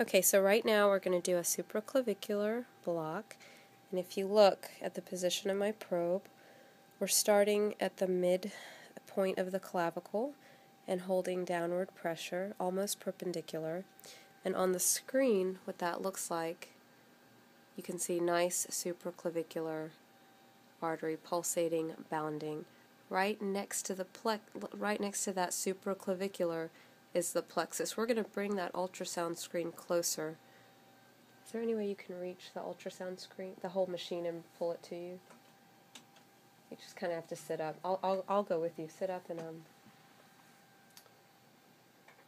Okay, so right now we're going to do a supraclavicular block, and if you look at the position of my probe, we're starting at the mid point of the clavicle and holding downward pressure, almost perpendicular, and on the screen what that looks like, you can see nice supraclavicular artery pulsating, bounding. Right next to that supraclavicular is the plexus. We're going to bring that ultrasound screen closer. Is there any way you can reach the ultrasound screen, the whole machine, and pull it to you? You just kind of have to sit up. I'll go with you. Sit up and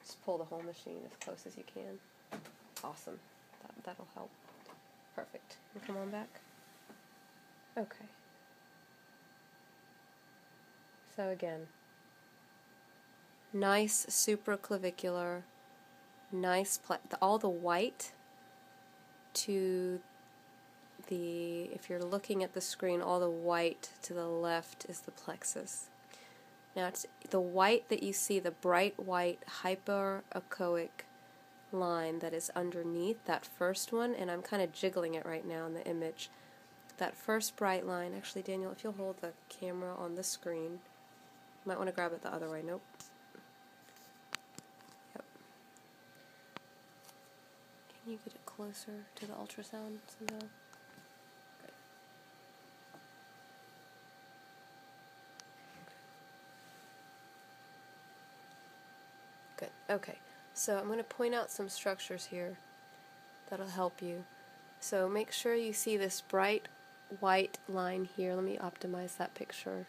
just pull the whole machine as close as you can. Awesome. That'll help. Perfect. And come on back. Okay. So again, nice supraclavicular, nice all the white to the, if you're looking at the screen, all the white to the left is the plexus. Now it's the white that you see, the bright white hyperechoic line that is underneath, that first one, and I'm kind of jiggling it right now in the image. That first bright line, actually Daniel, if you'll hold the camera on the screen, you might want to grab it the other way. Nope. Yep. Can you get it closer to the ultrasound somehow? Good. Okay. So I'm going to point out some structures here that'll help you. So make sure you see this bright white line here. Let me optimize that picture.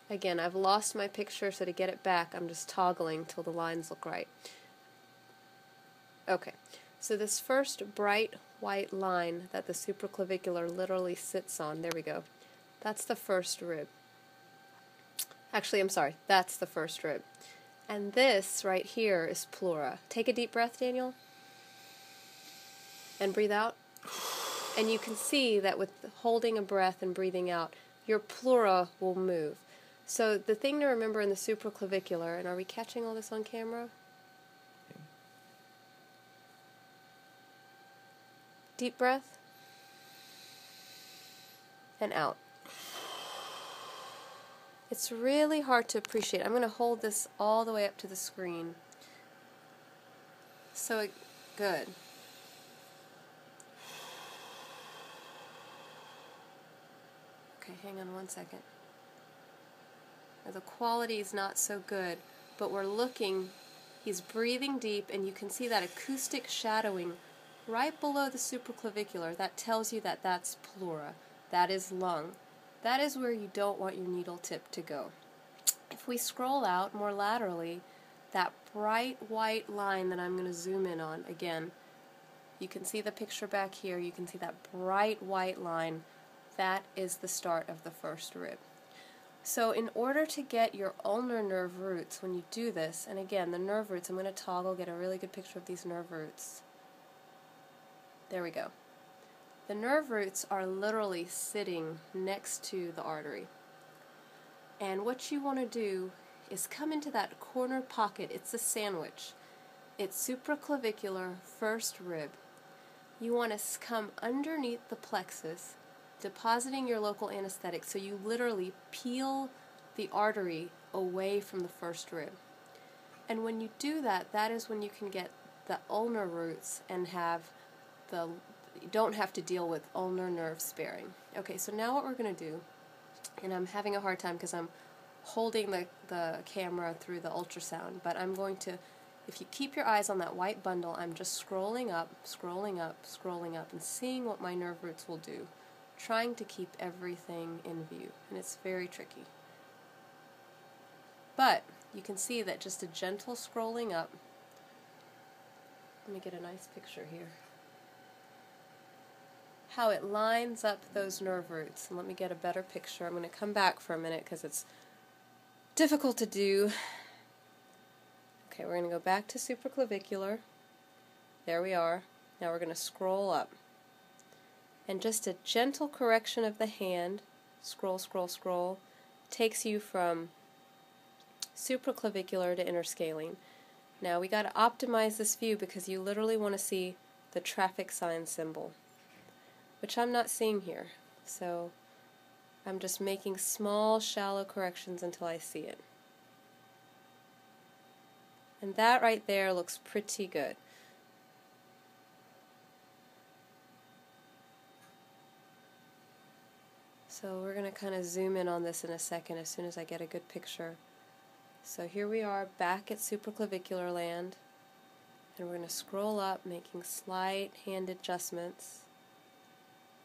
Again, I've lost my picture, so to get it back, I'm just toggling till the lines look right. Okay, so this first bright white line that the supraclavicular literally sits on, there we go, that's the first rib. Actually, I'm sorry, that's the first rib. And this right here is pleura. Take a deep breath, Daniel, and breathe out. And you can see that with holding a breath and breathing out, your pleura will move. So the thing to remember in the supraclavicular, and are we catching all this on camera? Deep breath, and out. It's really hard to appreciate. I'm going to hold this all the way up to the screen. So, good. Okay, hang on one second. Now, the quality is not so good, but we're looking, he's breathing deep, and you can see that acoustic shadowing right below the supraclavicular. That tells you that that's pleura. That is lung. That is where you don't want your needle tip to go. If we scroll out more laterally, that bright white line that I'm going to zoom in on, again, you can see the picture back here, you can see that bright white line, that is the start of the first rib. So in order to get your ulnar nerve roots, when you do this, and again, the nerve roots, I'm going to toggle, get a really good picture of these nerve roots. There we go. The nerve roots are literally sitting next to the artery. And what you want to do is come into that corner pocket. It's a sandwich. It's supraclavicular first rib. You want to come underneath the plexus, depositing your local anesthetic, so you literally peel the artery away from the first rib. And when you do that, that is when you can get the ulnar roots and have the, you don't have to deal with ulnar nerve sparing. Okay, so now what we're going to do, and I'm having a hard time because I'm holding the camera through the ultrasound, but I'm going to, if you keep your eyes on that white bundle, I'm just scrolling up, scrolling up, scrolling up, and seeing what my nerve roots will do, trying to keep everything in view, and it's very tricky. But you can see that just a gentle scrolling up, let me get a nice picture here, how it lines up those nerve roots. And let me get a better picture. I'm going to come back for a minute because it's difficult to do. Okay, we're going to go back to supraclavicular. There we are. Now we're going to scroll up. And just a gentle correction of the hand, scroll, scroll, scroll, takes you from supraclavicular to interscaling. Now we got to optimize this view because you literally want to see the traffic sign symbol, which I'm not seeing here. So I'm just making small, shallow corrections until I see it. And that right there looks pretty good. So we're going to kind of zoom in on this in a second as soon as I get a good picture. So here we are back at supraclavicular land, and we're going to scroll up, making slight hand adjustments,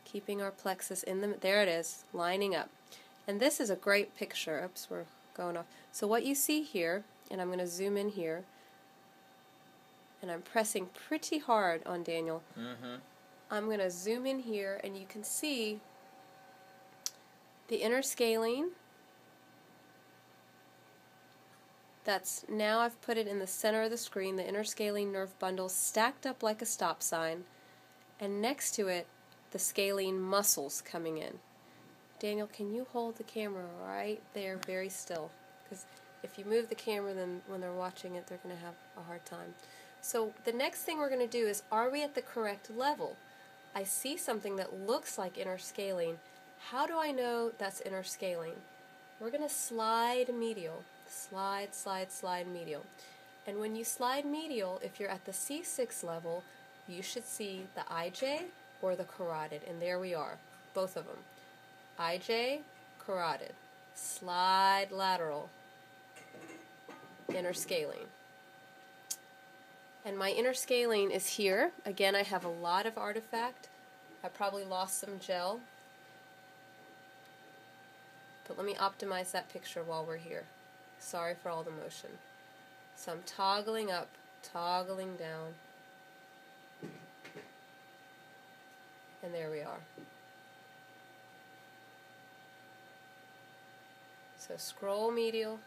keeping our plexus in the, there it is, lining up. And this is a great picture. Oops, we're going off. So what you see here, and I'm going to zoom in here, and I'm pressing pretty hard on Daniel. I'm going to zoom in here, and you can see the inner scaling. That's now I've put it in the center of the screen, the inner scaling nerve bundle stacked up like a stop sign, and next to it the scalene muscles coming in. Daniel, can you hold the camera right there very still? Because if you move the camera, then when they're watching it, they're going to have a hard time. So the next thing we're going to do is, are we at the correct level? I see something that looks like inner scaling. How do I know that's inner scaling? We're going to slide medial. Slide, slide, slide medial. And when you slide medial, if you're at the C6 level, you should see the IJ or the carotid. And there we are, both of them. IJ, carotid. Slide lateral. Inner scaling. And my inner scaling is here. Again, I have a lot of artifact. I probably lost some gel. But let me optimize that picture while we're here. Sorry for all the motion. So I'm toggling up, toggling down. And there we are. So scroll medial,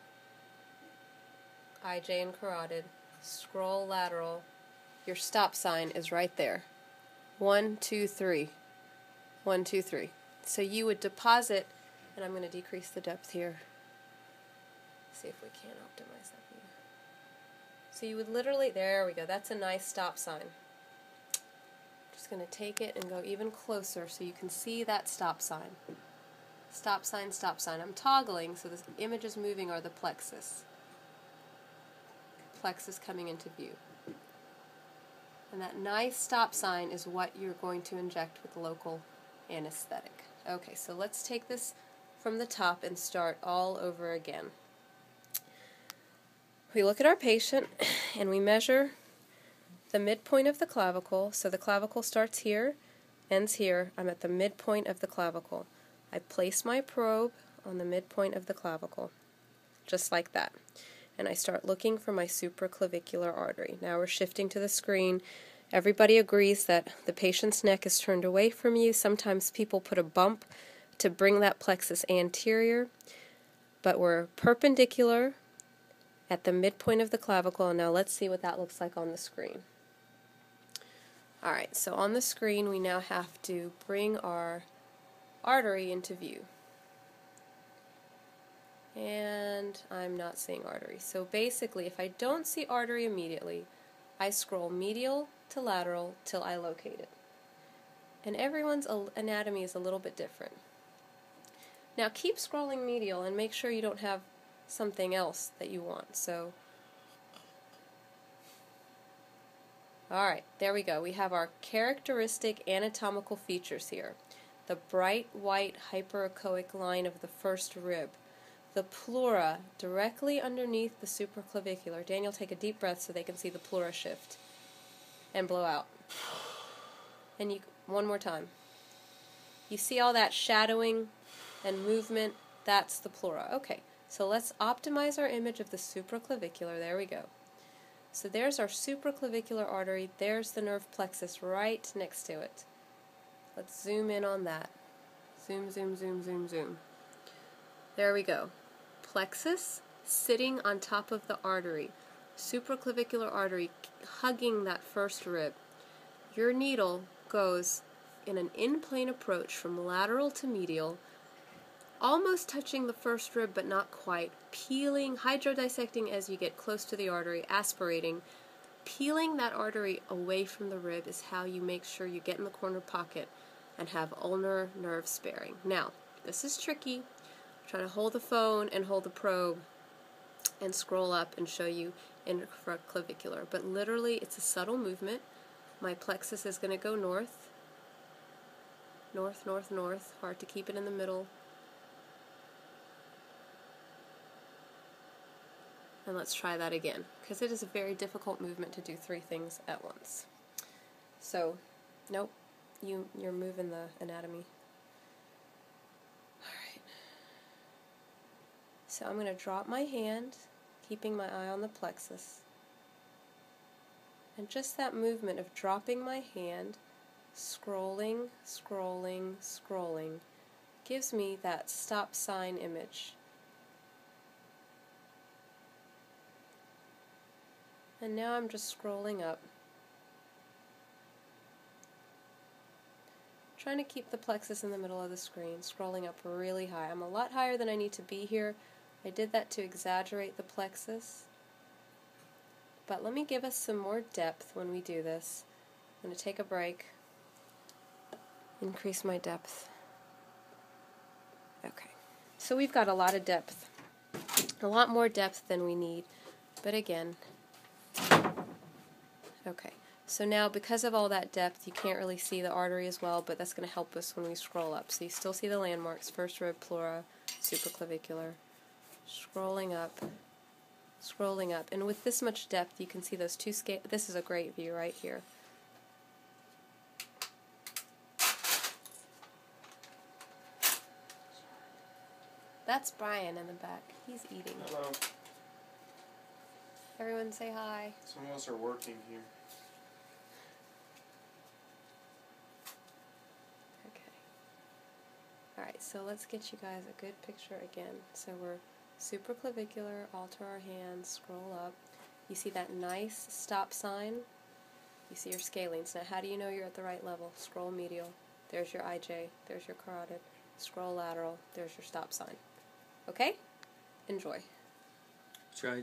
IJ and carotid, scroll lateral. Your stop sign is right there. 1, 2, 3. 1, 2, 3. So you would deposit, and I'm going to decrease the depth here. See if we can optimize that view. So you would literally, there we go, that's a nice stop sign. Just going to take it and go even closer so you can see that stop sign. Stop sign, stop sign. I'm toggling, so the images moving are the plexus. Plexus coming into view. And that nice stop sign is what you're going to inject with local anesthetic. Okay, so let's take this from the top and start all over again. We look at our patient and we measure the midpoint of the clavicle. So the clavicle starts here, ends here. I'm at the midpoint of the clavicle. I place my probe on the midpoint of the clavicle, just like that. And I start looking for my supraclavicular artery. Now we're shifting to the screen. Everybody agrees that the patient's neck is turned away from you. Sometimes people put a bump to bring that plexus anterior, but we're perpendicular at the midpoint of the clavicle. And now let's see what that looks like on the screen. Alright, so on the screen we now have to bring our artery into view. And I'm not seeing artery. So basically, if I don't see artery immediately, I scroll medial to lateral till I locate it. And everyone's anatomy is a little bit different. Now keep scrolling medial and make sure you don't have something else that you want. So, alright, there we go. We have our characteristic anatomical features here. The bright white hyperechoic line of the first rib. The pleura directly underneath the supraclavicular. Daniel, take a deep breath so they can see the pleura shift. And blow out. And you, one more time. You see all that shadowing and movement? That's the pleura. Okay, so let's optimize our image of the supraclavicular. There we go. So there's our supraclavicular artery. There's the nerve plexus right next to it. Let's zoom in on that. Zoom, zoom, zoom, zoom, zoom. There we go. Plexus sitting on top of the artery. Supraclavicular artery hugging that first rib. Your needle goes in an in-plane approach from lateral to medial, almost touching the first rib, but not quite. Peeling, hydrodissecting as you get close to the artery, aspirating. Peeling that artery away from the rib is how you make sure you get in the corner pocket and have ulnar nerve sparing. Now, this is tricky. I'm trying to hold the phone and hold the probe and scroll up and show you infraclavicular. But literally, it's a subtle movement. My plexus is going to go north. North, north, north. Hard to keep it in the middle. And let's try that again, because it is a very difficult movement to do 3 things at once. So, nope, you're moving the anatomy. Alright. So I'm going to drop my hand, keeping my eye on the plexus. And just that movement of dropping my hand, scrolling, scrolling, scrolling, gives me that stop sign image. And now I'm just scrolling up, trying to keep the plexus in the middle of the screen, scrolling up really high. I'm a lot higher than I need to be here. I did that to exaggerate the plexus. But let me give us some more depth when we do this. I'm going to take a break, increase my depth. Okay, so we've got a lot of depth, a lot more depth than we need, but again, okay, so now because of all that depth, you can't really see the artery as well, but that's going to help us when we scroll up. So you still see the landmarks, first rib, pleura, supraclavicular, scrolling up, and with this much depth, you can see those 2 scales. This is a great view right here. That's Brian in the back. He's eating. Hello. Everyone say hi. Some of us are working here. Okay. Alright, so let's get you guys a good picture again. So we're supraclavicular, alter our hands, scroll up. You see that nice stop sign? You see your scalenes. Now how do you know you're at the right level? Scroll medial. There's your IJ. There's your carotid. Scroll lateral. There's your stop sign. Okay? Enjoy. Try